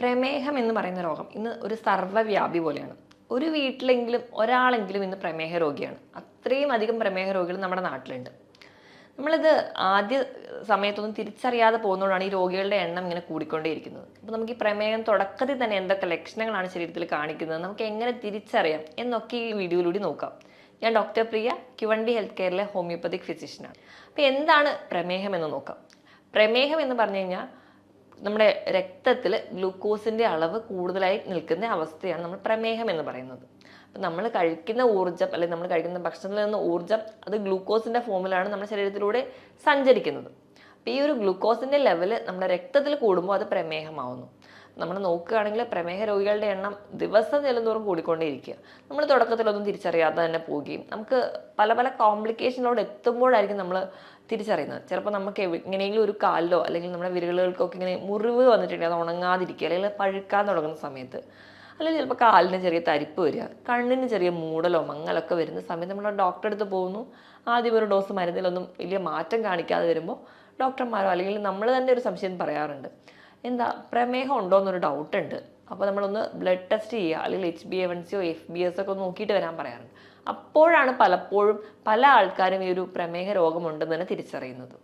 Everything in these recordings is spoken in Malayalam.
പ്രമേഹം എന്ന് പറയുന്ന രോഗം ഇന്ന് ഒരു സർവ്വവ്യാപി പോലെയാണ്. ഒരു വീട്ടിലെങ്കിലും ഒരാളെങ്കിലും ഇന്ന് പ്രമേഹ രോഗിയാണ്. അത്രയും അധികം പ്രമേഹ രോഗികൾ നമ്മുടെ നാട്ടിലുണ്ട്. നമ്മളിത് ആദ്യ സമയത്തൊന്നും തിരിച്ചറിയാതെ പോകുന്നതുകൊണ്ടാണ് ഈ രോഗികളുടെ എണ്ണം ഇങ്ങനെ കൂടിക്കൊണ്ടേയിരിക്കുന്നത്. അപ്പോൾ നമുക്ക് ഈ പ്രമേഹം തുടക്കത്തിൽ തന്നെ എന്തൊക്കെ ലക്ഷണങ്ങളാണ് ശരീരത്തിൽ കാണിക്കുന്നത്, നമുക്ക് എങ്ങനെ തിരിച്ചറിയാം എന്നൊക്കെ ഈ വീഡിയോയിലൂടെ നോക്കാം. ഞാൻ ഡോക്ടർ പ്രിയ, ക്യുവണ്ടി ഹെൽത്ത് കെയറിലെ ഹോമിയോപ്പതിക് ഫിസിഷ്യനാണ്. അപ്പോൾ എന്താണ് പ്രമേഹം എന്ന് നോക്കാം. പ്രമേഹം എന്ന് പറഞ്ഞു കഴിഞ്ഞാൽ നമ്മുടെ രക്തത്തിൽ ഗ്ലൂക്കോസിൻ്റെ അളവ് കൂടുതലായി നിൽക്കുന്ന അവസ്ഥയാണ് നമ്മൾ പ്രമേഹം എന്ന് പറയുന്നത്. അപ്പം നമ്മൾ കഴിക്കുന്ന ഊർജ്ജം അല്ലെങ്കിൽ നമ്മൾ കഴിക്കുന്ന ഭക്ഷണത്തിൽ നിന്ന് ഊർജ്ജം അത് ഗ്ലൂക്കോസിൻ്റെ ഫോമിലാണ് നമ്മുടെ ശരീരത്തിലൂടെ സഞ്ചരിക്കുന്നത്. അപ്പോൾ ഈ ഒരു ഗ്ലൂക്കോസിൻ്റെ ലെവൽ നമ്മുടെ രക്തത്തിൽ കൂടുമ്പോൾ അത് പ്രമേഹമാവുന്നു. നമ്മൾ നോക്കുകയാണെങ്കിൽ പ്രമേഹ രോഗികളുടെ എണ്ണം ദിവസം ചെല്ലുന്തോറും കൂടിക്കൊണ്ടേയിരിക്കുക. നമ്മൾ തുടക്കത്തിലൊന്നും തിരിച്ചറിയാതെ തന്നെ പോവുകയും നമുക്ക് പല പല കോംപ്ലിക്കേഷനിലോട് എത്തുമ്പോഴായിരിക്കും നമ്മൾ തിരിച്ചറിയുന്നത്. ചിലപ്പോൾ നമുക്ക് എങ്ങനെയെങ്കിലും ഒരു കാലിലോ അല്ലെങ്കിൽ നമ്മുടെ വിരലുകൾക്കൊക്കെ ഇങ്ങനെ മുറിവ് വന്നിട്ടുണ്ടെങ്കിൽ അത് ഉണങ്ങാതിരിക്കുക, അല്ലെങ്കിൽ പഴുക്കാൻ തുടങ്ങുന്ന സമയത്ത്, അല്ലെങ്കിൽ ചിലപ്പോൾ കാലിന് ചെറിയ തരിപ്പ് വരിക, കണ്ണിന് ചെറിയ മൂടലോ മങ്ങലൊക്കെ വരുന്ന സമയത്ത് നമ്മൾ ഡോക്ടറെ അടുത്ത് പോകുന്നു. ആദ്യം ഒരു ഡോസ് മരുന്നിലൊന്നും വലിയ മാറ്റം കാണിക്കാതെ വരുമ്പോൾ ഡോക്ടർമാരോ അല്ലെങ്കിൽ നമ്മൾ തന്നെ ഒരു സംശയം പറയാറുണ്ട്, എന്താ പ്രമേഹം ഉണ്ടോ എന്നൊരു ഡൗട്ട് ഉണ്ട്, അപ്പോൾ നമ്മളൊന്ന് ബ്ലഡ് ടെസ്റ്റ് ചെയ്യുക, അല്ലെങ്കിൽ HbA1cയോ FBS ഒക്കെ ഒന്ന് നോക്കിയിട്ട് വരാൻ പറയാറുണ്ട്. അപ്പോഴാണ് പലപ്പോഴും പല ആൾക്കാരും ഈ ഒരു പ്രമേഹ രോഗമുണ്ടെന്ന് തന്നെ തിരിച്ചറിയുന്നത്.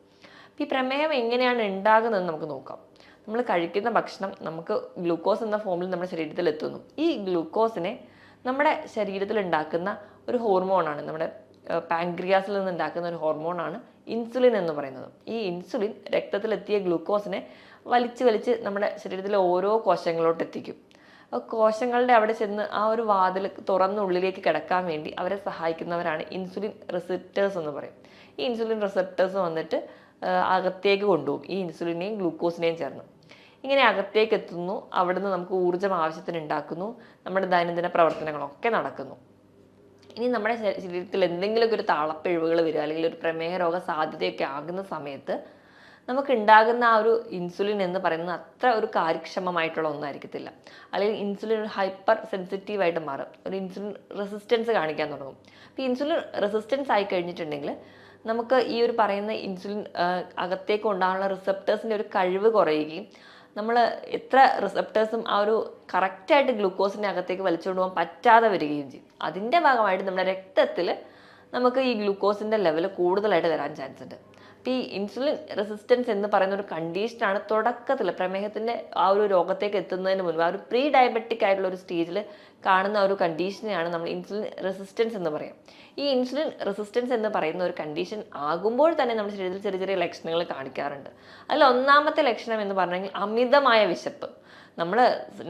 ഈ പ്രമേഹം എങ്ങനെയാണ് ഉണ്ടാകുന്നതെന്ന് നമുക്ക് നോക്കാം. നമ്മൾ കഴിക്കുന്ന ഭക്ഷണം നമുക്ക് ഗ്ലൂക്കോസ് എന്ന ഫോമിൽ നമ്മുടെ ശരീരത്തിൽ എത്തുന്നു. ഈ ഗ്ലൂക്കോസിനെ നമ്മുടെ ശരീരത്തിൽ ഉണ്ടാക്കുന്ന ഒരു ഹോർമോണാണ്, നമ്മുടെ പാൻക്രിയാസിൽ നിന്ന് ഉണ്ടാക്കുന്ന ഒരു ഹോർമോണാണ് ഇൻസുലിൻ എന്ന് പറയുന്നത്. ഈ ഇൻസുലിൻ രക്തത്തിലെത്തിയ ഗ്ലൂക്കോസിനെ വലിച്ച് നമ്മുടെ ശരീരത്തിലെ ഓരോ കോശങ്ങളിലോട്ട് എത്തിക്കും. കോശങ്ങളുടെ അവിടെ ചെന്ന് ആ ഒരു വാതിൽ തുറന്നുള്ളിലേക്ക് കിടക്കാൻ വേണ്ടി അവരെ സഹായിക്കുന്നവരാണ് ഇൻസുലിൻ റിസപ്റ്റേഴ്സ് എന്ന് പറയും. ഈ ഇൻസുലിൻ റിസപ്റ്റേഴ്സ് വന്നിട്ട് അകത്തേക്ക് കൊണ്ടുപോകും ഈ ഇൻസുലിനെയും ഗ്ലൂക്കോസിനെയും ചേർന്ന്. ഇങ്ങനെ അകത്തേക്ക് എത്തുന്നു, അവിടുന്ന് നമുക്ക് ഊർജ്ജം ആവശ്യത്തിന് ഉണ്ടാക്കുന്നു, നമ്മുടെ ദൈനംദിന പ്രവർത്തനങ്ങളൊക്കെ നടക്കുന്നു. ഇനി നമ്മുടെ ശരീരത്തിൽ എന്തെങ്കിലുമൊക്കെ ഒരു താളപ്പിഴവുകൾ വരിക അല്ലെങ്കിൽ ഒരു പ്രമേഹ രോഗ സാധ്യതയൊക്കെ ആകുന്ന സമയത്ത് നമുക്ക് ഉണ്ടാകുന്ന ആ ഒരു ഇൻസുലിൻ എന്ന് പറയുന്നത് അത്ര ഒരു കാര്യക്ഷമമായിട്ടുള്ള ഒന്നായിരിക്കത്തില്ല. അല്ലെങ്കിൽ ഇൻസുലിൻ ഒരു ഹൈപ്പർ സെൻസിറ്റീവായിട്ട് മാറും, ഒരു ഇൻസുലിൻ റെസിസ്റ്റൻസ് കാണിക്കാൻ തുടങ്ങും. അപ്പോൾ ഇൻസുലിൻ റെസിസ്റ്റൻസ് ആയി കഴിഞ്ഞിട്ടുണ്ടെങ്കിൽ നമുക്ക് ഈ ഒരു പറയുന്ന ഇൻസുലിൻ അകത്തേക്ക് ഉണ്ടാകാനുള്ള റിസപ്റ്റേഴ്സിൻ്റെ ഒരു കഴിവ് കുറയുകയും നമ്മൾ എത്ര റിസപ്റ്റേഴ്സും ആ ഒരു കറക്റ്റായിട്ട് ഗ്ലൂക്കോസിൻ്റെ അകത്തേക്ക് വലിച്ചുകൊണ്ട് പോകാൻ പറ്റാതെ വരികയും ചെയ്യും. അതിൻ്റെ ഭാഗമായിട്ട് നമ്മുടെ രക്തത്തിൽ നമുക്ക് ഈ ഗ്ലൂക്കോസിൻ്റെ ലെവൽ കൂടുതലായിട്ട് വരാൻ ചാൻസ് ഉണ്ട്. അപ്പോൾ ഈ ഇൻസുലിൻ റെസിസ്റ്റൻസ് എന്ന് പറയുന്ന ഒരു കണ്ടീഷനാണ് തുടക്കത്തിൽ പ്രമേഹത്തിൻ്റെ ആ ഒരു രോഗത്തേക്ക് എത്തുന്നതിന് മുൻപ് ആ ഒരു പ്രീ ഡയബറ്റിക് ആയിട്ടുള്ള ഒരു സ്റ്റേജിൽ കാണുന്ന ഒരു കണ്ടീഷനെയാണ് നമ്മൾ ഇൻസുലിൻ റെസിസ്റ്റൻസ് എന്ന് പറയാം. ഈ ഇൻസുലിൻ റെസിസ്റ്റൻസ് എന്ന് പറയുന്ന ഒരു കണ്ടീഷൻ ആകുമ്പോൾ തന്നെ നമ്മുടെ ശരീരത്തിൽ ചെറിയ ചെറിയ ലക്ഷണങ്ങൾ കാണിക്കാറുണ്ട്. അതിൽ ഒന്നാമത്തെ ലക്ഷണം എന്ന് പറഞ്ഞെങ്കിൽ അമിതമായ വിശപ്പ്. നമ്മൾ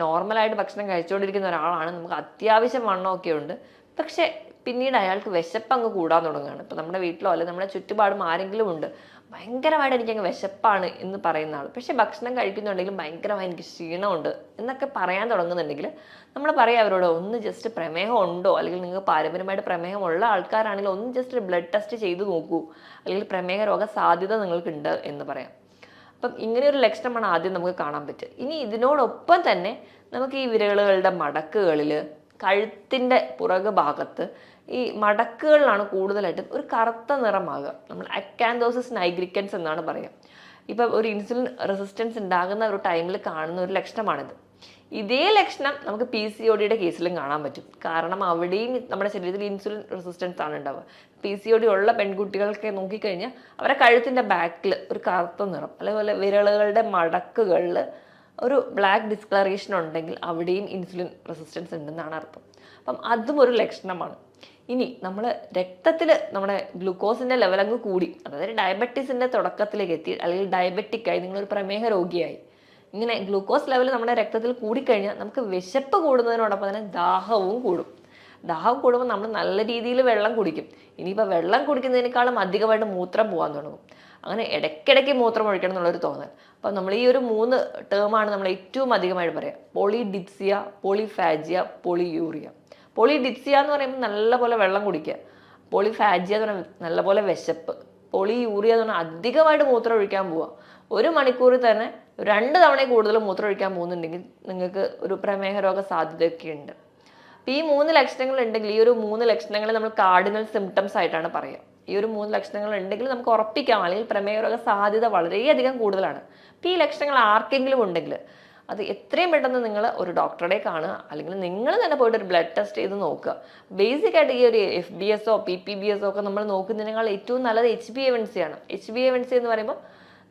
നോർമലായിട്ട് ഭക്ഷണം കഴിച്ചുകൊണ്ടിരിക്കുന്ന ഒരാളാണ്, നമുക്ക് അത്യാവശ്യം വണ്ണമൊക്കെ ഉണ്ട്, പക്ഷേ പിന്നീട് അയാൾക്ക് വിശപ്പ് അങ്ങ് കൂടാൻ തുടങ്ങുകയാണ്. ഇപ്പം നമ്മുടെ വീട്ടിലോ അല്ലെങ്കിൽ നമ്മുടെ ചുറ്റുപാടും ആരെങ്കിലും ഉണ്ട്, ഭയങ്കരമായിട്ട് എനിക്കങ്ങ് വിശപ്പാണ് എന്ന് പറയുന്ന ആൾ, പക്ഷേ ഭക്ഷണം കഴിക്കുന്നുണ്ടെങ്കിലും ഭയങ്കരമായി എനിക്ക് ക്ഷീണമുണ്ട് എന്നൊക്കെ പറയാൻ തുടങ്ങുന്നുണ്ടെങ്കിൽ നമ്മൾ പറയാം അവരോട്, ഒന്ന് ജസ്റ്റ് പ്രമേഹം ഉണ്ടോ, അല്ലെങ്കിൽ നിങ്ങൾക്ക് പാരമ്പര്യമായിട്ട് പ്രമേഹമുള്ള ആൾക്കാരാണെങ്കിൽ ഒന്ന് ജസ്റ്റ് ബ്ലഡ് ടെസ്റ്റ് ചെയ്ത് നോക്കൂ, അല്ലെങ്കിൽ പ്രമേഹ രോഗ സാധ്യത നിങ്ങൾക്കുണ്ട് എന്ന് പറയാം. അപ്പം ഇങ്ങനെയൊരു ലക്ഷണമാണ് ആദ്യം നമുക്ക് കാണാൻ പറ്റുക. ഇനി ഇതിനോടൊപ്പം തന്നെ നമുക്ക് ഈ വിരലുകളുടെ മടക്കുകളിൽ, കഴുത്തിൻ്റെ പുറകു ഭാഗത്ത് ഈ മടക്കുകളിലാണ് കൂടുതലായിട്ടും ഒരു കറുത്ത നിറമാകുക. നമ്മൾ അക്കാന്തോസിസ് നൈഗ്രിക്കൻസ് എന്നാണ് പറയുക. ഇപ്പം ഒരു ഇൻസുലിൻ റെസിസ്റ്റൻസ് ഉണ്ടാകുന്ന ഒരു ടൈമിൽ കാണുന്ന ഒരു ലക്ഷണമാണിത്. ഇതേ ലക്ഷണം നമുക്ക് PCODയുടെ കേസിലും കാണാൻ പറ്റും. കാരണം അവിടെയും നമ്മുടെ ശരീരത്തിൽ ഇൻസുലിൻ റെസിസ്റ്റൻസ് ആണ് ഉണ്ടാവുക. PCOD ഉള്ള പെൺകുട്ടികൾക്ക് നോക്കിക്കഴിഞ്ഞാൽ അവരുടെ കഴുത്തിൻ്റെ ബാക്കിൽ ഒരു കറുത്ത നിറം, അതേപോലെ വിരലുകളുടെ മടക്കുകളിൽ ഒരു ബ്ലാക്ക് ഡിസ്കളറേഷൻ ഉണ്ടെങ്കിൽ അവിടെയും ഇൻസുലിൻ റെസിസ്റ്റൻസ് ഉണ്ടെന്നാണ് അർത്ഥം. അപ്പം അതും ഒരു ലക്ഷണമാണ്. ഇനി നമ്മൾ രക്തത്തിൽ നമ്മുടെ ഗ്ലൂക്കോസിൻ്റെ ലെവൽ അങ്ങ് കൂടി, അതായത് ഡയബറ്റീസിൻ്റെ തുടക്കത്തിലേക്ക് എത്തി, അല്ലെങ്കിൽ ഡയബറ്റിക്കായി, നിങ്ങളൊരു പ്രമേഹ രോഗിയായി, ഇങ്ങനെ ഗ്ലൂക്കോസ് ലെവൽ നമ്മുടെ രക്തത്തിൽ കൂടിക്കഴിഞ്ഞാൽ നമുക്ക് വിശപ്പ് കൂടുന്നതിനോടൊപ്പം തന്നെ ദാഹവും കൂടും. ദാഹം കൂടുമ്പോൾ നമ്മൾ നല്ല രീതിയിൽ വെള്ളം കുടിക്കും. ഇനിയിപ്പോൾ വെള്ളം കുടിക്കുന്നതിനേക്കാളും അധികമായിട്ട് മൂത്രം പോകാൻ തുടങ്ങും. അങ്ങനെ ഇടയ്ക്കിടയ്ക്ക് മൂത്രം ഒഴിക്കണം എന്നുള്ളൊരു തോന്നൽ. അപ്പോൾ നമ്മൾ ഈ ഒരു 3 ടേമാണ് നമ്മൾ ഏറ്റവും അധികമായിട്ട് പറയാം: പോളിഡിപ്സിയ, പോളിഫാജിയ, പോളിയൂറിയ. പോളിഡിപ്സിയ എന്ന് പറയുമ്പോൾ നല്ലപോലെ വെള്ളം കുടിക്കുക, പോളിഫാജിയ എന്ന് പറയുമ്പോൾ നല്ലപോലെ വിശപ്പ്, പോളിയൂറിയ എന്ന് പറഞ്ഞാൽ അധികമായിട്ട് മൂത്രം ഒഴിക്കാൻ പോവുക. 1 മണിക്കൂറിൽ തന്നെ 2 തവണ കൂടുതൽ മൂത്രം ഒഴിക്കാൻ പോകുന്നുണ്ടെങ്കിൽ നിങ്ങൾക്ക് ഒരു പ്രമേഹ രോഗ സാധ്യതയൊക്കെ ഉണ്ട്. അപ്പോൾ ഈ 3 ലക്ഷണങ്ങൾ ഉണ്ടെങ്കിൽ, ഈ ഒരു 3 ലക്ഷണങ്ങളെ നമ്മൾ കാർഡിനൽ സിംറ്റംസ് ആയിട്ടാണ് പറയുക. ഈ ഒരു 3 ലക്ഷണങ്ങൾ ഉണ്ടെങ്കിൽ നമുക്ക് ഉറപ്പിക്കാം, അല്ലെങ്കിൽ പ്രമേഹ രോഗ സാധ്യത വളരെയധികം കൂടുതലാണ്. അപ്പോൾ ഈ ലക്ഷണങ്ങൾ ആർക്കെങ്കിലും ഉണ്ടെങ്കിൽ അത് എത്രയും പെട്ടെന്ന് നിങ്ങൾ ഒരു ഡോക്ടറെ കാണുക, അല്ലെങ്കിൽ നിങ്ങൾ തന്നെ പോയിട്ട് ഒരു ബ്ലഡ് ടെസ്റ്റ് ചെയ്ത് നോക്കുക. ബേസിക് ആയിട്ട് ഈ ഒരു FBS PPBS ഒക്കെ നമ്മൾ നോക്കുന്നതിനേക്കാൾ ഏറ്റവും നല്ലത് HbA1c ആണ്. HbA1c എന്ന് പറയുമ്പോൾ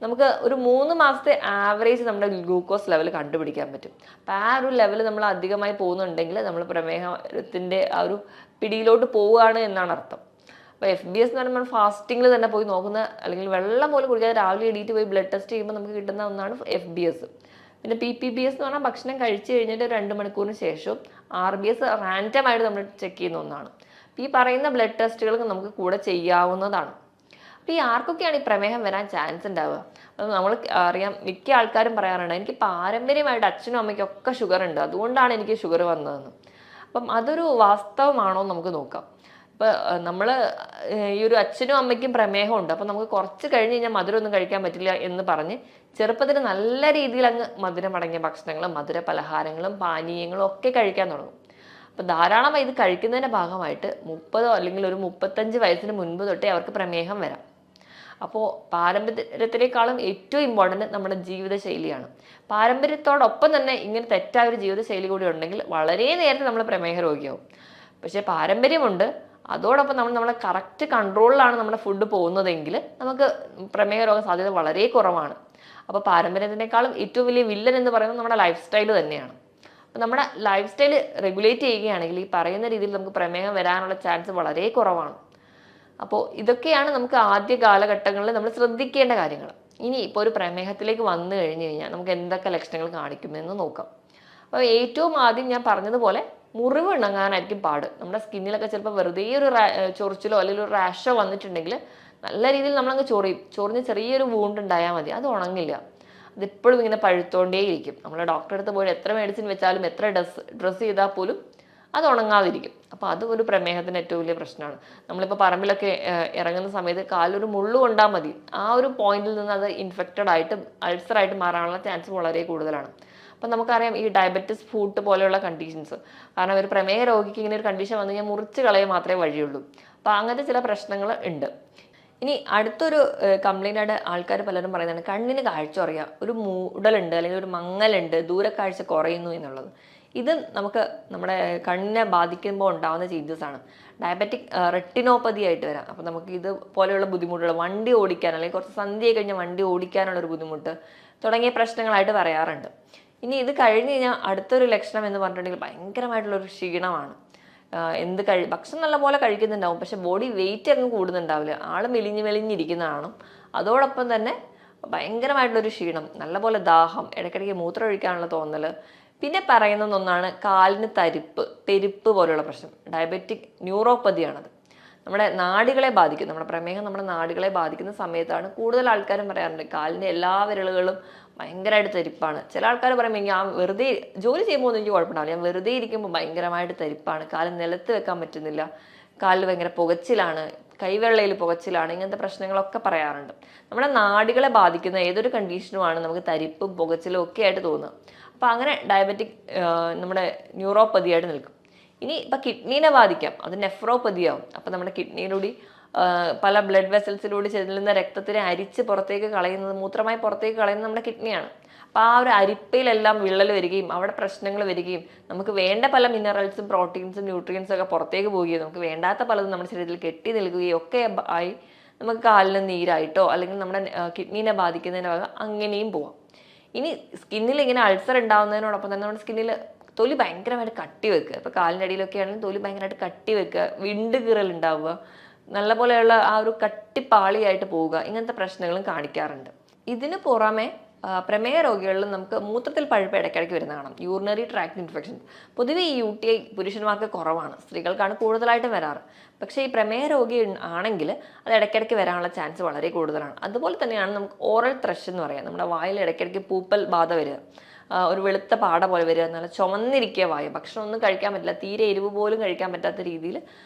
നമുക്ക് ഒരു 3 മാസത്തെ ആവറേജ് നമ്മുടെ ഗ്ലൂക്കോസ് ലെവൽ കണ്ടുപിടിക്കാൻ പറ്റും. അപ്പോൾ ആ ഒരു ലെവൽ നമ്മൾ അധികമായി പോകുന്നുണ്ടെങ്കിൽ നമ്മൾ പ്രമേഹത്തിൻ്റെ ആ ഒരു പിടിയിലോട്ട് പോവുകയാണ് എന്നാണ് അർത്ഥം. അപ്പോൾ FBS എന്ന് പറയുമ്പോൾ ഫാസ്റ്റിങ്ങിൽ തന്നെ പോയി നോക്കുന്ന, അല്ലെങ്കിൽ വെള്ളം പോലും കുടിക്കാതെ രാവിലെ എണീറ്റ് പോയി ബ്ലഡ് ടെസ്റ്റ് ചെയ്യുമ്പോൾ നമുക്ക് കിട്ടുന്ന ഒന്നാണ് FBS. പിന്നെ PPBS എന്ന് പറഞ്ഞാൽ ഭക്ഷണം കഴിച്ച് കഴിഞ്ഞിട്ട് 2 മണിക്കൂറിന് ശേഷം RBS റാൻഡമായിട്ട് നമ്മൾ ചെക്ക് ചെയ്യുന്ന ഒന്നാണ്. ഈ പറയുന്ന ബ്ലഡ് ടെസ്റ്റുകൾ നമുക്ക് കൂടെ ചെയ്യാവുന്നതാണ്. അപ്പോൾ ഈ ആർക്കൊക്കെയാണ് ഈ പ്രമേഹം വരാൻ ചാൻസ് ഉണ്ടാവുക? അപ്പം നമ്മൾ അറിയാം, മിക്ക ആൾക്കാരും പറയാറുണ്ട് എനിക്ക് പാരമ്പര്യമായിട്ട് അച്ഛനും അമ്മയ്ക്കും ഒക്കെ ഷുഗർ ഉണ്ട്, അതുകൊണ്ടാണ് എനിക്ക് ഷുഗർ വന്നതെന്ന്. അപ്പം അതൊരു വാസ്തവമാണോ എന്ന് നമുക്ക് നോക്കാം. ഇപ്പം നമ്മൾ ഈ ഒരു അച്ഛനും അമ്മയ്ക്കും പ്രമേഹമുണ്ട്, അപ്പം നമുക്ക് കുറച്ച് കഴിഞ്ഞ് കഴിഞ്ഞാൽ മധുരമൊന്നും കഴിക്കാൻ പറ്റില്ല എന്ന് പറഞ്ഞ് ചെറുപ്പത്തിൽ നല്ല രീതിയിൽ അങ്ങ് മധുരമടങ്ങിയ ഭക്ഷണങ്ങളും മധുര പലഹാരങ്ങളും പാനീയങ്ങളും ഒക്കെ കഴിക്കാൻ തുടങ്ങും. അപ്പോൾ ധാരാളമായി ഇത് കഴിക്കുന്നതിൻ്റെ ഭാഗമായിട്ട് 30 അല്ലെങ്കിൽ ഒരു 35 വയസ്സിന് മുൻപ് തൊട്ടേ അവർക്ക് പ്രമേഹം വരാം. അപ്പോൾ പാരമ്പര്യത്തിനേക്കാളും ഏറ്റവും ഇമ്പോർട്ടൻറ്റ് നമ്മുടെ ജീവിതശൈലിയാണ്. പാരമ്പര്യത്തോടൊപ്പം തന്നെ ഇങ്ങനെ തെറ്റായ ഒരു ജീവിതശൈലി കൂടി ഉണ്ടെങ്കിൽ വളരെ നേരത്തെ നമ്മൾ പ്രമേഹ രോഗിയാവും. പക്ഷേ പാരമ്പര്യമുണ്ട്, അതോടൊപ്പം നമ്മളെ കറക്റ്റ് കൺട്രോളിലാണ് നമ്മുടെ ഫുഡ് പോകുന്നതെങ്കിൽ നമുക്ക് പ്രമേഹ രോഗ സാധ്യത വളരെ കുറവാണ്. അപ്പോൾ പാരമ്പര്യത്തിനേക്കാളും ഏറ്റവും വലിയ വില്ലൻ എന്ന് പറയുന്നത് നമ്മുടെ ലൈഫ് സ്റ്റൈൽ തന്നെയാണ്. അപ്പോൾ നമ്മുടെ ലൈഫ് സ്റ്റൈൽ റെഗുലേറ്റ് ചെയ്യുകയാണെങ്കിൽ ഈ പറയുന്ന രീതിയിൽ നമുക്ക് പ്രമേഹം വരാനുള്ള ചാൻസ് വളരെ കുറവാണ്. അപ്പോൾ ഇതൊക്കെയാണ് നമുക്ക് ആദ്യ കാലഘട്ടങ്ങളിൽ നമ്മൾ ശ്രദ്ധിക്കേണ്ട കാര്യങ്ങൾ. ഇനി ഇപ്പോൾ ഒരു പ്രമേഹത്തിലേക്ക് വന്നു കഴിഞ്ഞ് കഴിഞ്ഞാൽ നമുക്ക് എന്തൊക്കെ ലക്ഷണങ്ങൾ കാണിക്കുമെന്ന് നോക്കാം. അപ്പോൾ ഏറ്റവും ആദ്യം ഞാൻ പറഞ്ഞതുപോലെ മുറിവ് ഉണങ്ങാനായിരിക്കും പാട്. നമ്മുടെ സ്കിന്നിലൊക്കെ ചിലപ്പോൾ വെറുതെ ഒരു ചൊറിച്ചിലോ അല്ലെങ്കിൽ ഒരു റാഷോ വന്നിട്ടുണ്ടെങ്കിൽ നല്ല രീതിയിൽ നമ്മളങ്ങ് ചൊറിഞ്ഞ് ചെറിയൊരു വൂണ്ട് ഉണ്ടായാൽ മതി, അത് ഉണങ്ങില്ല. അതിപ്പോഴും ഇങ്ങനെ പഴുത്തോണ്ടേയിരിക്കും. നമ്മൾ ഡോക്ടറെ അടുത്ത് പോയി എത്ര മെഡിസിൻ വെച്ചാലും എത്ര ഡ്രസ്സ് ചെയ്താൽ പോലും അത് ഉണങ്ങാതിരിക്കും. അപ്പോൾ അത് ഒരു പ്രമേഹത്തിൻ്റെ ഏറ്റവും വലിയ പ്രശ്നമാണ്. നമ്മളിപ്പോൾ പറമ്പിലൊക്കെ ഇറങ്ങുന്ന സമയത്ത് കാലൊരു മുള്ളു കൊണ്ടാൽ മതി, ആ ഒരു പോയിന്റിൽ നിന്ന് അത് ഇൻഫെക്റ്റഡ് ആയിട്ട് അൾസറായിട്ട് മാറാനുള്ള ചാൻസ് വളരെ കൂടുതലാണ്. അപ്പം നമുക്കറിയാം ഈ ഡയബറ്റിസ് ഫുഡ് പോലെയുള്ള കണ്ടീഷൻസ്, കാരണം ഒരു പ്രമേഹ രോഗിക്ക് ഇങ്ങനെ ഒരു കണ്ടീഷൻ വന്നു കഴിഞ്ഞാൽ മുറിച്ച് കളയാൻ മാത്രമേ വഴിയുള്ളൂ. അപ്പോൾ അങ്ങനത്തെ ചില പ്രശ്നങ്ങൾ ഉണ്ട്. ഇനി അടുത്തൊരു കംപ്ലൈൻ്റ് ആയിട്ട് ആൾക്കാർ പലരും പറയുന്നതാണ് കണ്ണിന് കാഴ്ച കുറയുക, ഒരു മൂടലുണ്ട് അല്ലെങ്കിൽ ഒരു മങ്ങലുണ്ട്, ദൂരക്കാഴ്ച കുറയുന്നു എന്നുള്ളത്. ഇത് നമുക്ക് നമ്മുടെ കണ്ണിനെ ബാധിക്കുമ്പോൾ ഉണ്ടാകുന്ന ചേഞ്ചസ് ആണ്. ഡയബറ്റിക് റെറ്റിനോപ്പതി ആയിട്ട് വരാം. അപ്പോൾ നമുക്ക് ഇത് പോലെയുള്ള ബുദ്ധിമുട്ടുകൾ, വണ്ടി ഓടിക്കാൻ അല്ലെങ്കിൽ കുറച്ച് സന്ധ്യ കഴിഞ്ഞാൽ വണ്ടി ഓടിക്കാനുള്ളൊരു ബുദ്ധിമുട്ട് തുടങ്ങിയ പ്രശ്നങ്ങളായിട്ട് പറയാറുണ്ട്. ഇനി ഇത് കഴിഞ്ഞ് കഴിഞ്ഞാൽ അടുത്തൊരു ലക്ഷണം എന്ന് പറഞ്ഞിട്ടുണ്ടെങ്കിൽ ഭയങ്കരമായിട്ടുള്ളൊരു ക്ഷീണമാണ്. ഭക്ഷണം നല്ലപോലെ കഴിക്കുന്നുണ്ടാവും, പക്ഷെ ബോഡി വെയിറ്റ് അങ്ങ് കൂടുന്നുണ്ടാവില്ല, ആൾ മെലിഞ്ഞിരിക്കുന്നതാണ്. അതോടൊപ്പം തന്നെ ഭയങ്കരമായിട്ടുള്ളൊരു ക്ഷീണം, നല്ലപോലെ ദാഹം, ഇടയ്ക്കിടയ്ക്ക് മൂത്രം ഒഴിക്കാനുള്ള തോന്നൽ. പിന്നെ പറയുന്ന ഒന്നാണ് കാലിന് തെരിപ്പ് പോലെയുള്ള പ്രശ്നം. ഡയബറ്റിക് ന്യൂറോപ്പതിയാണത്. നമ്മുടെ നാഡികളെ ബാധിക്കും. നമ്മുടെ പ്രമേഹം നമ്മുടെ നാഡികളെ ബാധിക്കുന്ന സമയത്താണ് കൂടുതൽ ആൾക്കാരും പറയാറുണ്ട് കാലിൻ്റെ എല്ലാ വിരലുകളും ഭയങ്കരമായിട്ട് തെരിപ്പാണ്. ചില ആൾക്കാർ പറയുമ്പോൾ ഞാൻ വെറുതെ ജോലി ചെയ്യുമ്പോൾ ഒന്നും എനിക്ക് കുഴപ്പമുണ്ടാവില്ല, ഞാൻ വെറുതെ ഇരിക്കുമ്പോൾ ഭയങ്കരമായിട്ട് തെരിപ്പാണ്, കാല് നിലത്ത് വെക്കാൻ പറ്റുന്നില്ല, കാലിൽ ഭയങ്കര പുകച്ചിലാണ്, കൈവെള്ളയിൽ പുകച്ചിലാണ്, ഇങ്ങനത്തെ പ്രശ്നങ്ങളൊക്കെ പറയാറുണ്ട്. നമ്മുടെ നാഡികളെ ബാധിക്കുന്ന ഏതൊരു കണ്ടീഷനുമാണ് നമുക്ക് തരിപ്പും പുകച്ചിലും ഒക്കെ ആയിട്ട് തോന്നുക. അപ്പോൾ അങ്ങനെ ഡയബറ്റിക് നമ്മുടെ ന്യൂറോപ്പതിയായിട്ട് നിൽക്കും. ഇനി ഇപ്പം കിഡ്നീനെ ബാധിക്കാം, അത് നെഫ്രോപ്പതിയാവും. അപ്പം നമ്മുടെ കിഡ്നിയിലൂടെ പല ബ്ലഡ് വെസൽസിലൂടെ ചെല്ലുന്ന രക്തത്തിനെ അരിച്ച് പുറത്തേക്ക് കളയുന്നത്, മൂത്രമായി പുറത്തേക്ക് കളയുന്നത് നമ്മുടെ കിഡ്നിയാണ്. അപ്പോൾ ആ ഒരു അരിപ്പയിലെല്ലാം വിള്ളൽ വരികയും അവിടെ പ്രശ്നങ്ങൾ വരികയും നമുക്ക് വേണ്ട പല മിനറൽസും പ്രോട്ടീൻസും ന്യൂട്രിയൻസും ഒക്കെ പുറത്തേക്ക് പോവുകയും നമുക്ക് വേണ്ടാത്ത പലതും നമ്മുടെ ശരീരത്തിൽ കെട്ടി നിൽക്കുകയും ഒക്കെ ആയി നമുക്ക് കാലിന് നീരായിട്ടോ അല്ലെങ്കിൽ നമ്മുടെ കിഡ്നീനെ ബാധിക്കുന്നതിൻ്റെ ഭാഗം അങ്ങനെയും പോവാം. ഇനി സ്കിന്നിൽ ഇങ്ങനെ അൾസർ ഉണ്ടാകുന്നതിനോടൊപ്പം തന്നെ നമ്മുടെ സ്കിന്നിൽ തൊലി ഭയങ്കരമായിട്ട് കട്ടി വെക്കുക. ഇപ്പോൾ കാലിൻ്റെ അടിയിലൊക്കെ ആണെങ്കിൽ തൊലി ഭയങ്കരമായിട്ട് കട്ടി വെക്കുക, വിണ്ട് കീറൽ ഉണ്ടാവുക, നല്ല പോലെയുള്ള ആ ഒരു കട്ടിപ്പാളിയായിട്ട് പോവുക, ഇങ്ങനത്തെ പ്രശ്നങ്ങളും കാണിക്കാറുണ്ട്. ഇതിന് പുറമെ പ്രമേഹ രോഗികളിൽ നമുക്ക് മൂത്രത്തിൽ പഴുപ്പ് ഇടയ്ക്കിടയ്ക്ക് വരുന്ന കാണാം, യൂറിനറി ട്രാക്ട് ഇൻഫെക്ഷൻ. പൊതുവെ ഈ UTI പുരുഷന്മാർക്ക് കുറവാണ്, സ്ത്രീകൾക്കാണ് കൂടുതലായിട്ടും വരാറ്. പക്ഷേ ഈ പ്രമേഹ രോഗി ആണെങ്കിൽ അത് ഇടയ്ക്കിടയ്ക്ക് വരാനുള്ള ചാൻസ് വളരെ കൂടുതലാണ്. അതുപോലെ തന്നെയാണ് നമുക്ക് ഓറൽ ത്രഷ് എന്ന് പറയാം. നമ്മുടെ വായിൽ ഇടയ്ക്കിടയ്ക്ക് പൂപ്പൽ ബാധ വരിക, ഒരു വെളുത്ത പാട പോലെ വരിക, നല്ല ചുമന്നിരിക്കുക വായ, ഭക്ഷണം ഒന്നും കഴിക്കാൻ പറ്റില്ല, തീരെ എരിവ് പോലും കഴിക്കാൻ പറ്റാത്ത രീതിയിൽ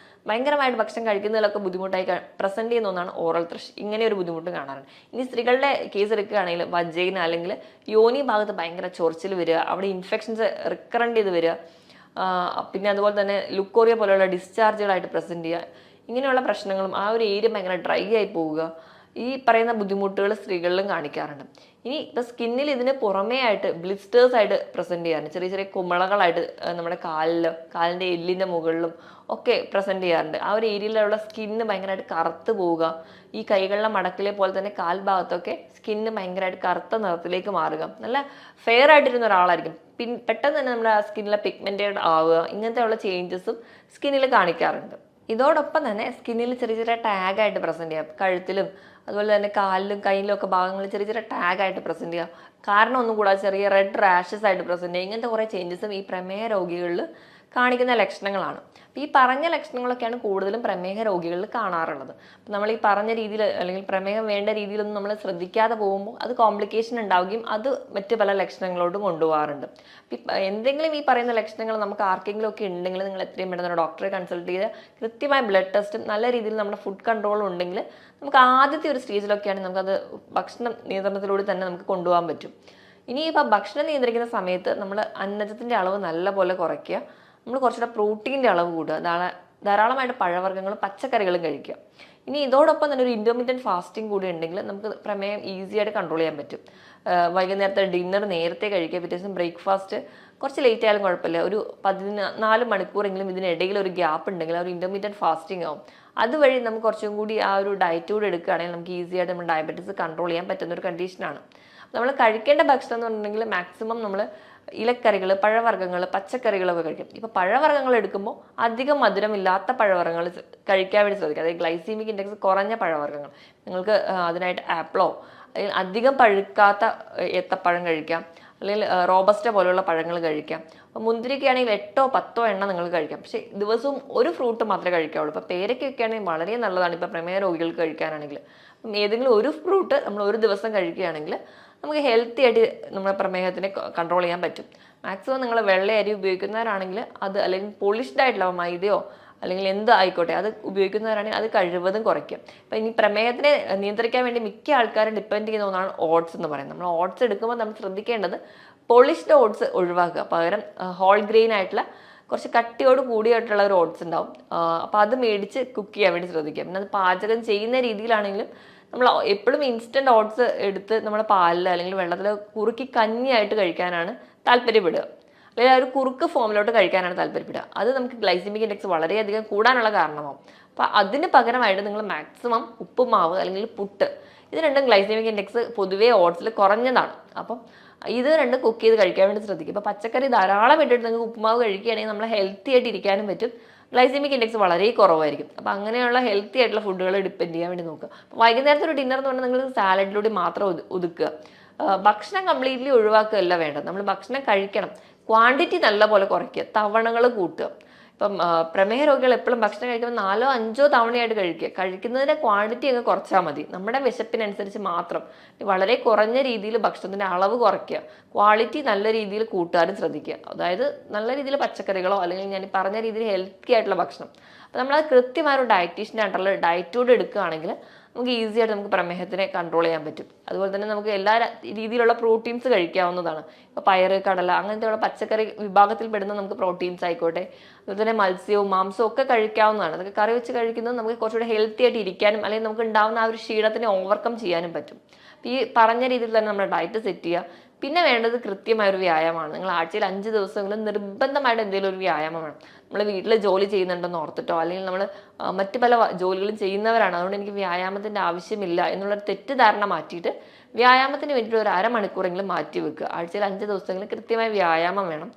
ഭയങ്കരമായിട്ട് ഭക്ഷണം കഴിക്കുന്നതിലൊക്കെ ബുദ്ധിമുട്ടായി പ്രസൻറ്റ് ചെയ്യുന്ന ഒന്നാണ് ഓറൽ ത്രഷ്. ഇങ്ങനെ ഒരു ബുദ്ധിമുട്ട് കാണാറുണ്ട്. ഇനി സ്ത്രീകളുടെ കേസ് എടുക്കുകയാണെങ്കിൽ വജൈന അല്ലെങ്കിൽ യോനി ഭാഗത്ത് ഭയങ്കര ചൊറിച്ചിൽ വരിക, അവിടെ ഇൻഫെക്ഷൻസ് റിക്കറൻ്റ് ചെയ്ത് വരിക, പിന്നെ അതുപോലെ തന്നെ ലുക്കോറിയ പോലെയുള്ള ഡിസ്ചാർജുകളായിട്ട് പ്രസൻറ്റ് ചെയ്യുക, ഇങ്ങനെയുള്ള പ്രശ്നങ്ങളും ആ ഒരു ഏരിയ ഭയങ്കര ഡ്രൈ ആയി പോവുക, ഈ പറയുന്ന ബുദ്ധിമുട്ടുകൾ സ്ത്രീകളിലും കാണിക്കാറുണ്ട്. ഇനി ഇപ്പം സ്കിന്നിൽ ഇതിന് പുറമേ ആയിട്ട് ബ്ലിസ്റ്റേഴ്സ് ആയിട്ട് പ്രസന്റ് ചെയ്യാറുണ്ട്. ചെറിയ ചെറിയ കുമിളകളായിട്ട് നമ്മുടെ കാലിൻ്റെ എല്ലിൻ്റെ മുകളിലും ഒക്കെ പ്രസന്റ് ചെയ്യാറുണ്ട്. ആ ഒരു ഏരിയയിലുള്ള സ്കിന്ന് ഭയങ്കരമായിട്ട് കറുത്ത് പോവുക, ഈ കൈകളിലെ മടക്കിലെ പോലെ തന്നെ കാൽഭാഗത്തൊക്കെ സ്കിന്ന് ഭയങ്കരമായിട്ട് കറുത്ത നിറത്തിലേക്ക് മാറുക, നല്ല ഫെയർ ആയിട്ടിരുന്ന ഒരാളായിരിക്കും, പെട്ടെന്ന് തന്നെ നമ്മുടെ സ്കിന്നിലെ പിഗ്മെന്റഡ് ആവുക, ഇങ്ങനത്തെയുള്ള ചേഞ്ചസും സ്കിന്നിൽ കാണിക്കാറുണ്ട്. ഇതോടൊപ്പം തന്നെ സ്കിന്നിൽ ചെറിയ ചെറിയ ടാഗായിട്ട് പ്രസന്റ് ചെയ്യാം, കഴുത്തിലും അതുപോലെ തന്നെ കാലിലും കയ്യിലും ഒക്കെ ഭാഗങ്ങളിൽ ചെറിയ ചെറിയ ടാഗായിട്ട് പ്രസന്റ് ചെയ്യാം. കാരണം ഒന്നും കൂടാതെ ചെറിയ റെഡ് റാഷസ് ആയിട്ട് പ്രസന്റ് ചെയ്യുക, ഇങ്ങനത്തെ കുറേ ചേഞ്ചസും ഈ പ്രമേഹ രോഗികളിൽ കാണിക്കുന്ന ലക്ഷണങ്ങളാണ്. ഈ പറഞ്ഞ ലക്ഷണങ്ങളൊക്കെയാണ് കൂടുതലും പ്രമേഹ രോഗികളിൽ കാണാറുള്ളത്. നമ്മൾ ഈ പറഞ്ഞ രീതിയിൽ അല്ലെങ്കിൽ പ്രമേഹം വേണ്ട രീതിയിലൊന്നും നമ്മൾ ശ്രദ്ധിക്കാതെ പോകുമ്പോൾ അത് കോംപ്ലിക്കേഷൻ ഉണ്ടാവുകയും അത് മറ്റ് പല ലക്ഷണങ്ങളോടും കൊണ്ടുപോകാറുണ്ട്. എന്തെങ്കിലും ഈ പറയുന്ന ലക്ഷണങ്ങൾ നമുക്ക് ആർക്കെങ്കിലും ഒക്കെ ഉണ്ടെങ്കിൽ നിങ്ങൾ എത്രയും പെട്ടെന്ന് ഡോക്ടറെ കൺസൾട്ട് ചെയ്ത് കൃത്യമായ ബ്ലഡ് ടെസ്റ്റും നല്ല രീതിയിൽ നമ്മുടെ ഫുഡ് കൺട്രോളും ഉണ്ടെങ്കിൽ നമുക്ക് ആദ്യത്തെ ഒരു സ്റ്റേജിലൊക്കെയാണ് നമുക്കത് ഭക്ഷണ നിയന്ത്രണത്തിലൂടെ തന്നെ നമുക്ക് കൊണ്ടുപോകാൻ പറ്റും. ഇനി ഇപ്പം ഭക്ഷണം നിയന്ത്രിക്കുന്ന സമയത്ത് നമ്മൾ അന്നജത്തിൻ്റെ അളവ് നല്ലപോലെ കുറയ്ക്കുക, നമ്മൾ കുറച്ചുകൂടെ പ്രോട്ടീൻ്റെ അളവ് കൂടുക, ധാരാളമായിട്ട് പഴവർഗ്ഗങ്ങളും പച്ചക്കറികളും കഴിക്കുക. ഇനി ഇതോടൊപ്പം തന്നെ ഒരു ഇൻ്റർമീഡിയറ്റ് ഫാസ്റ്റിംഗ് കൂടി ഉണ്ടെങ്കിൽ നമുക്ക് പ്രമേയം ഈസി ആയിട്ട് കൺട്രോൾ ചെയ്യാൻ പറ്റും. വൈകുന്നേരത്തെ ഡിന്നർ നേരത്തെ കഴിക്കുക, പിറ്റേ ദിവസം ബ്രേക്ക്ഫാസ്റ്റ് കുറച്ച് ലേറ്റ് ആയാലും കുഴപ്പമില്ല, ഒരു 14 മണിക്കൂറെങ്കിലും ഇതിനിടയിൽ ഒരു ഗ്യാപ്പ് ഉണ്ടെങ്കിൽ ആ ഒരു ഇൻ്റർമീഡിയറ്റ് ഫാസ്റ്റിംഗ് ആവും. അതുവഴി നമുക്ക് കുറച്ചും കൂടി ആ ഒരു ഡയറ്റ് കൂടി എടുക്കുകയാണെങ്കിൽ നമുക്ക് ഈസി ആയിട്ട് നമ്മൾ ഡയബറ്റീസ് കൺട്രോൾ ചെയ്യാൻ പറ്റുന്ന ഒരു കണ്ടീഷനാണ്. നമ്മൾ കഴിക്കേണ്ട ഭക്ഷണം എന്ന് പറഞ്ഞിട്ടുണ്ടെങ്കിൽ മാക്സിമം നമ്മൾ ഇലക്കറികൾ, പഴവർഗ്ഗങ്ങൾ, പച്ചക്കറികളൊക്കെ കഴിക്കും. ഇപ്പോൾ പഴവർഗ്ഗങ്ങൾ എടുക്കുമ്പോൾ അധികം മധുരമില്ലാത്ത പഴവർഗ്ഗങ്ങൾ കഴിക്കാൻ വേണ്ടി ശ്രദ്ധിക്കുക. അതായത് ഗ്ലൈസീമിക് ഇൻഡെക്സ് കുറഞ്ഞ പഴവർഗ്ഗങ്ങൾ, നിങ്ങൾക്ക് അതിനായിട്ട് ആപ്പിളോ അല്ലെങ്കിൽ അധികം പഴുക്കാത്ത ഏത്തപ്പഴം കഴിക്കാം, അല്ലെങ്കിൽ റോബസ്റ്റ പോലുള്ള പഴങ്ങൾ കഴിക്കാം. അപ്പോൾ മുന്തിരിക്ക ആണെങ്കിൽ 8-10 എണ്ണം നിങ്ങൾ കഴിക്കാം. പക്ഷേ ദിവസവും ഒരു ഫ്രൂട്ട് മാത്രമേ കഴിക്കാവുള്ളൂ. ഇപ്പോൾ പേരയ്ക്കൊക്കെ ആണെങ്കിൽ വളരെ നല്ലതാണ് ഇപ്പോൾ പ്രമേഹ രോഗികൾക്ക് കഴിക്കാനാണെങ്കിൽ. അപ്പം ഏതെങ്കിലും ഒരു ഫ്രൂട്ട് നമ്മൾ ഒരു ദിവസം കഴിക്കുകയാണെങ്കിൽ നമുക്ക് ഹെൽത്തി ആയിട്ട് നമ്മുടെ പ്രമേഹത്തിനെ കൺട്രോൾ ചെയ്യാൻ പറ്റും. മാക്സിമം നിങ്ങൾ വെള്ള അരി ഉപയോഗിക്കുന്നവരാണെങ്കിൽ അത്, അല്ലെങ്കിൽ പോളിഷ്ഡ് ആയിട്ടുള്ള മൈദയോ അല്ലെങ്കിൽ എന്ത് ആയിക്കോട്ടെ അത് ഉപയോഗിക്കുന്നവരാണെങ്കിൽ അത് കഴിവതും കുറയ്ക്കും. അപ്പം ഇനി പ്രമേഹത്തിനെ നിയന്ത്രിക്കാൻ വേണ്ടി മിക്ക ആൾക്കാരും ഡിപ്പെൻഡ് ചെയ്യുന്ന ഒന്നാണ് ഓട്സ് എന്ന് പറയുന്നത്. നമ്മൾ ഓട്സ് എടുക്കുമ്പോൾ നമ്മൾ ശ്രദ്ധിക്കേണ്ടത് പോളിഷ്ഡ് ഓട്സ് ഒഴിവാക്കുക, പകരം ഹോൾ ഗ്രെയിൻ ആയിട്ടുള്ള കുറച്ച് കട്ടിയോട് കൂടിയായിട്ടുള്ള ഒരു ഓട്സ് ഉണ്ടാവും. അപ്പോൾ അത് മേടിച്ച് കുക്ക് ചെയ്യാൻ വേണ്ടി ശ്രദ്ധിക്കുക. പിന്നെ അത് പാചകം ചെയ്യുന്ന രീതിയിലാണെങ്കിലും നമ്മൾ എപ്പോഴും ഇൻസ്റ്റൻറ്റ് ഓട്സ് എടുത്ത് നമ്മുടെ പാലിൽ അല്ലെങ്കിൽ വെള്ളത്തിൽ കുറുക്കി കഞ്ഞിയായിട്ട് കഴിക്കാനാണ് താല്പര്യപ്പെടുക, അല്ലെങ്കിൽ ആ ഒരു കുറുക്ക് ഫോമിലോട്ട് കഴിക്കാനാണ് താല്പര്യപ്പെടുക. അത് നമുക്ക് ഗ്ലൈസമിക് ഇൻഡെക്സ് വളരെയധികം കൂടാനുള്ള കാരണമാവും. അപ്പോൾ അതിന് പകരമായിട്ട് നിങ്ങൾ മാക്സിമം ഉപ്പുമാവ് അല്ലെങ്കിൽ പുട്ട്, ഇത് രണ്ടും ഗ്ലൈസമിക് ഇൻഡെക്സ് പൊതുവേ ഓട്സിൽ കുറഞ്ഞതാണ്. അപ്പം ഇത് രണ്ടും കുക്ക് ചെയ്ത് കഴിക്കാൻ വേണ്ടി ശ്രദ്ധിക്കും. ഇപ്പോൾ പച്ചക്കറി ധാരാളം ഇട്ടിട്ട് നിങ്ങൾക്ക് ഉപ്പുമാവ് കഴിക്കുകയാണെങ്കിൽ നമ്മൾ ഹെൽത്തി ആയിട്ട് ഇരിക്കാനും പറ്റും, ഗ്ലൈസമിക് ഇൻഡെക്സ് വളരെ കുറവായിരിക്കും. അപ്പോൾ അങ്ങനെയുള്ള ഹെൽത്തി ആയിട്ടുള്ള ഫുഡുകൾ ഡിപ്പെൻഡ് ചെയ്യാൻ വേണ്ടി നോക്കുക. വൈകുന്നേരത്തെ ഒരു ഡിന്നർ എന്ന് പറഞ്ഞാൽ നിങ്ങൾ സാലഡിലൂടെ മാത്രം ഒതുക്കുക. ഭക്ഷണം കംപ്ലീറ്റ്ലി ഒഴിവാക്കുകയല്ല വേണ്ടത്. നമ്മൾ ഭക്ഷണം കഴിക്കണം, ക്വാണ്ടിറ്റി നല്ലപോലെ കുറയ്ക്കുക, തവണകൾ കൂട്ടുക. ഇപ്പം പ്രമേഹ രോഗികൾ എപ്പോഴും ഭക്ഷണം കഴിക്കുമ്പോൾ 4-5 തവണയായിട്ട് കഴിക്കുന്നതിൻ്റെ ക്വാണ്ടിറ്റി അങ്ങ് കുറച്ചാൽ മതി. നമ്മുടെ വിശപ്പിനനുസരിച്ച് മാത്രം വളരെ കുറഞ്ഞ രീതിയിൽ ഭക്ഷണത്തിൻ്റെ അളവ് കുറയ്ക്കുക, ക്വാളിറ്റി നല്ല രീതിയിൽ കൂട്ടാനും ശ്രദ്ധിക്കുക. അതായത് നല്ല രീതിയിൽ പച്ചക്കറികളോ അല്ലെങ്കിൽ ഞാൻ പറഞ്ഞ രീതിയിൽ ഹെൽത്തി ആയിട്ടുള്ള ഭക്ഷണം. അപ്പോൾ നമ്മളത് കൃത്യമായ ഒരു ഡയറ്റീഷ്യനായിട്ടുള്ള ഡയറ്റോട് എടുക്കുകയാണെങ്കിൽ നമുക്ക് ഈസി ആയിട്ട് നമുക്ക് പ്രമേഹത്തിനെ കൺട്രോൾ ചെയ്യാൻ പറ്റും. അതുപോലെ തന്നെ നമുക്ക് എല്ലാ രീതിയിലുള്ള പ്രോട്ടീൻസ് കഴിക്കാവുന്നതാണ്. ഇപ്പോൾ പയറ്, കടല അങ്ങനത്തെയുള്ള പച്ചക്കറി വിഭാഗത്തിൽ പെടുന്ന നമുക്ക് പ്രോട്ടീൻസ് ആയിക്കോട്ടെ, അതുപോലെ തന്നെ മത്സ്യവും മാംസവും ഒക്കെ കഴിക്കാവുന്നതാണ്. അതൊക്കെ കറി വെച്ച് കഴിക്കുന്നത് നമുക്ക് കുറച്ചുകൂടെ ഹെൽത്തി ആയിട്ട് ഇരിക്കാനും അല്ലെങ്കിൽ നമുക്ക് ഉണ്ടാകുന്ന ആ ഒരു ക്ഷീണത്തിനെ ഓവർകം ചെയ്യാനും പറ്റും. ഈ പറഞ്ഞ രീതിയിൽ തന്നെ നമ്മുടെ ഡയറ്റ് സെറ്റ് ചെയ്യുക. പിന്നെ വേണ്ടത് കൃത്യമായൊരു വ്യായാമമാണ്. നിങ്ങൾ ആഴ്ചയിൽ 5 ദിവസമെങ്കിലും നിർബന്ധമായിട്ട് എന്തെങ്കിലും ഒരു വ്യായാമം വേണം. നമ്മൾ വീട്ടിൽ ജോലി ചെയ്യുന്നുണ്ടെന്ന് ഓർത്തിട്ടോ അല്ലെങ്കിൽ നമ്മൾ മറ്റു പല ജോലികളും ചെയ്യുന്നവരാണ്, അതുകൊണ്ട് എനിക്ക് വ്യായാമത്തിൻ്റെ ആവശ്യമില്ല എന്നുള്ളൊരു തെറ്റിദ്ധാരണ മാറ്റിയിട്ട് വ്യായാമത്തിന് വേണ്ടിയിട്ട് ഒരു അരമണിക്കൂറെങ്കിലും മാറ്റി വെക്കുക. ആഴ്ചയിൽ 5 ദിവസമെങ്കിലും കൃത്യമായ വ്യായാമം വേണം.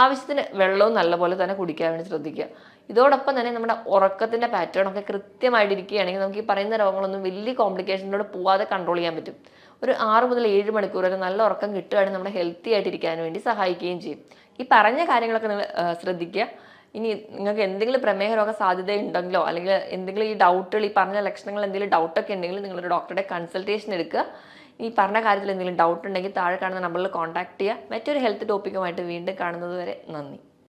ആവശ്യത്തിന് വെള്ളവും നല്ലപോലെ തന്നെ കുടിക്കാൻ വേണ്ടി ശ്രദ്ധിക്കുക. ഇതോടൊപ്പം തന്നെ നമ്മുടെ ഉറക്കത്തിൻ്റെ പാറ്റേൺ ഒക്കെ കൃത്യമായിട്ട് ഇരിക്കുകയാണെങ്കിൽ നമുക്ക് ഈ പറയുന്ന രോഗങ്ങളൊന്നും വലിയ കോംപ്ലിക്കേഷനിലൂടെ പോവാതെ കൺട്രോൾ ചെയ്യാൻ പറ്റും. ഒരു 6 മുതൽ 7 മണിക്കൂർ വരെ നല്ല ഉറക്കം കിട്ടുകയാണെങ്കിൽ നമ്മുടെ ഹെൽത്തി ആയിട്ട് ഇരിക്കാൻ വേണ്ടി സഹായിക്കുകയും ചെയ്യും. ഈ പറഞ്ഞ കാര്യങ്ങളൊക്കെ നിങ്ങൾ ശ്രദ്ധിക്കുക. ഇനി നിങ്ങൾക്ക് എന്തെങ്കിലും പ്രമേഹ രോഗ സാധ്യത ഉണ്ടെങ്കിലോ അല്ലെങ്കിൽ എന്തെങ്കിലും ഈ ഡൗട്ടുകൾ, ഈ പറഞ്ഞ ലക്ഷണങ്ങൾ എന്തെങ്കിലും ഡൗട്ടൊക്കെ ഉണ്ടെങ്കിൽ നിങ്ങളൊരു ഡോക്ടറുടെ കൺസൾട്ടേഷൻ എടുക്കുക. ഈ പറഞ്ഞ കാര്യത്തിൽ എന്തെങ്കിലും ഡൗട്ട് ഉണ്ടെങ്കിൽ താഴെ കാണുന്ന നമ്പറിൽ കോൺടാക്ട് ചെയ്യുക. മറ്റൊരു ഹെൽത്ത് ടോപ്പിക്കുമായിട്ട് വീണ്ടും കാണുന്നത് വരെ നന്ദി.